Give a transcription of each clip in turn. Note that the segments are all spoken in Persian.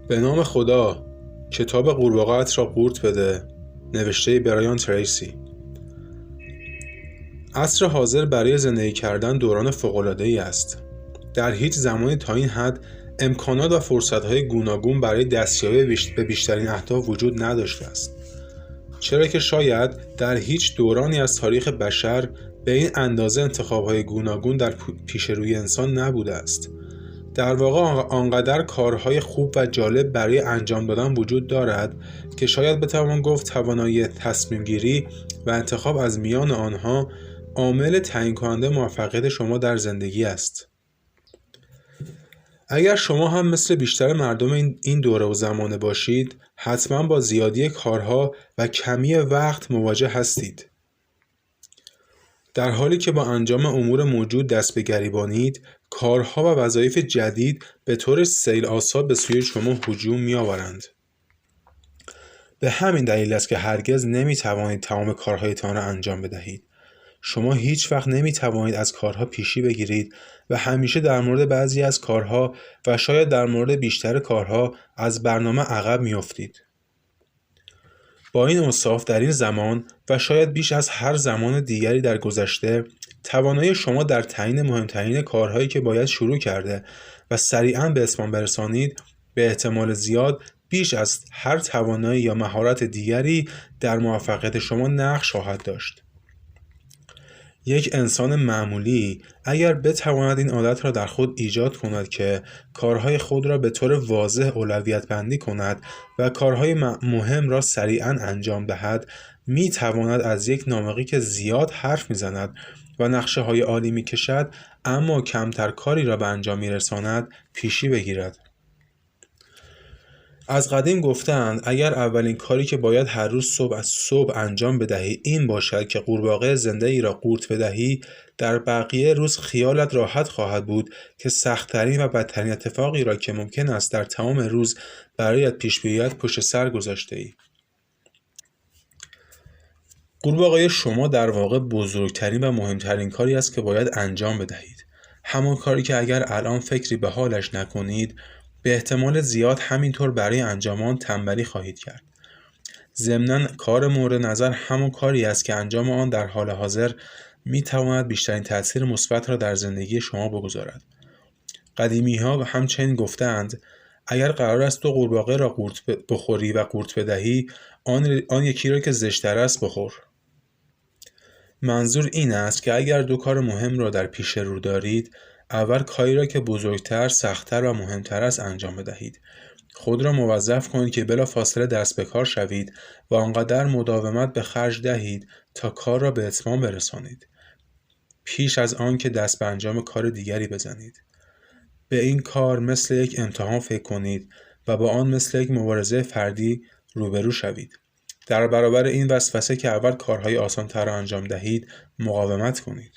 به نام خدا، کتاب قورباغه‌ات را قورت بده، نوشته برایان تریسی. عصر حاضر برای زندگی کردن دوران فوق‌العاده‌ای است. در هیچ زمانی تا این حد امکانات و فرصت‌های گوناگون برای دستیابی به بیشترین اهداف وجود نداشته است. چرا که شاید در هیچ دورانی از تاریخ بشر به این اندازه انتخاب‌های گوناگون در پیش روی انسان نبوده است. در واقع آنقدر کارهای خوب و جالب برای انجام دادن وجود دارد که شاید بتوان گفت توانایی تصمیم گیری و انتخاب از میان آنها عامل تعیین کننده موفقیت شما در زندگی است. اگر شما هم مثل بیشتر مردم این دوره و زمانه باشید، حتما با زیادی کارها و کمی وقت مواجه هستید. در حالی که با انجام امور موجود دست به گریبانید، کارها و وظایف جدید به طور سیل آسا به سوی شما هجوم می‌آورند. به همین دلیل است که هرگز نمی‌توانید تمام کارهایتان را انجام بدهید. شما هیچ وقت نمی‌توانید از کارها پیشی بگیرید و همیشه در مورد بعضی از کارها و شاید در مورد بیشتر کارها از برنامه عقب می‌افتید. با این اوصاف در این زمان و شاید بیش از هر زمان دیگری در گذشته، توانایی شما در تعیین مهمترین کارهایی که باید شروع کرده و سریعاً به اتمام برسانید به احتمال زیاد بیش از هر توانایی یا مهارت دیگری در موفقیت شما نقش خواهد داشت. یک انسان معمولی اگر بتواند این عادت را در خود ایجاد کند که کارهای خود را به طور واضح اولویت بندی کند و کارهای مهم را سریعاً انجام دهد، می تواند از یک نابغه که زیاد حرف می زند و نقشه های عالی می کشد اما کمتر کاری را به انجام می رساند پیشی بگیرد. از قدیم گفتند اگر اولین کاری که باید هر روز صبح انجام بدهی این باشد که قورباغه زنده ای را قورت بدهی، در بقیه روز خیالت راحت خواهد بود که سخت‌ترین و بدترین اتفاقی را که ممکن است در تمام روز برایت پیش بیاید پشت سر گذاشته ای. قورباغه شما در واقع بزرگترین و مهمترین کاری است که باید انجام بدهید. همان کاری که اگر الان فکری به حالش نکنید، به احتمال زیاد همینطور برای انجام آن تنبلی خواهید کرد. ضمناً کار مورد نظر همان کاری است که انجام آن در حال حاضر می تواند بیشترین تأثیر مثبت را در زندگی شما بگذارد. قدیمی‌ها همچنین گفتند اگر قرار است تو قورباغه را بخوری و قورت بدهی، آن یکی را که زشت‌تر است بخور. منظور این است که اگر دو کار مهم را در پیش رو دارید، اول کاری را که بزرگتر، سخت‌تر و مهمتر است انجام بدهید. خود را موظف کنید که بلافاصله دست به کار شوید و آنقدر مداومت به خرج دهید تا کار را به اتمام برسانید، پیش از آن که دست به انجام کار دیگری بزنید. به این کار مثل یک امتحان فکر کنید و با آن مثل یک مبارزه فردی روبرو شوید. در برابر این وسوسه که اول کارهای آسان‌تر را انجام دهید، مقاومت کنید.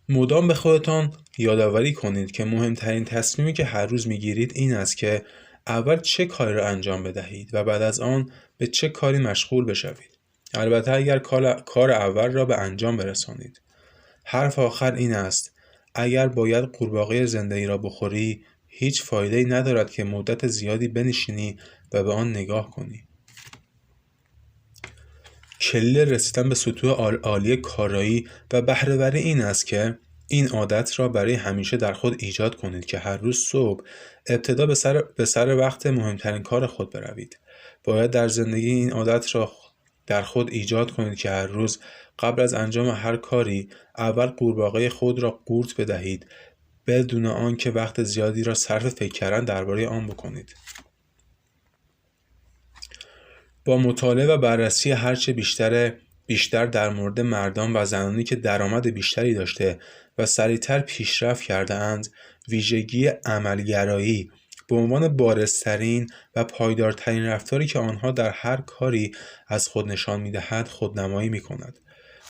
مدام به خودتان یادآوری کنید که مهمترین تصمیمی که هر روز میگیرید این است که اول چه کاری را انجام بدهید و بعد از آن به چه کاری مشغول بشوید. البته اگر کار اول را به انجام برسانید. حرف آخر این است: اگر باید قورباغه زندگی را بخوری، هیچ فایده‌ای ندارد که مدت زیادی بنشینی و به آن نگاه کنی. کلید رسیدن به سطوح عالی کارایی و بهره‌وری این است که این عادت را برای همیشه در خود ایجاد کنید که هر روز صبح ابتدا به سر وقت مهمترین کار خود بروید. باید در زندگی این عادت را در خود ایجاد کنید که هر روز قبل از انجام هر کاری اول قورباغه خود را قورت بدهید بدون آنکه وقت زیادی را صرف فکر کردن درباره آن بکنید. با مطالعه و بررسی هرچه بیشتر در مورد مردان و زنانی که درآمد بیشتری داشته و سریعتر پیشرفت کرده اند، ویژگی عملگرایی به عنوان بارزترین و پایدارترین رفتاری که آنها در هر کاری از خود نشان می‌دهد خودنمایی می‌کند.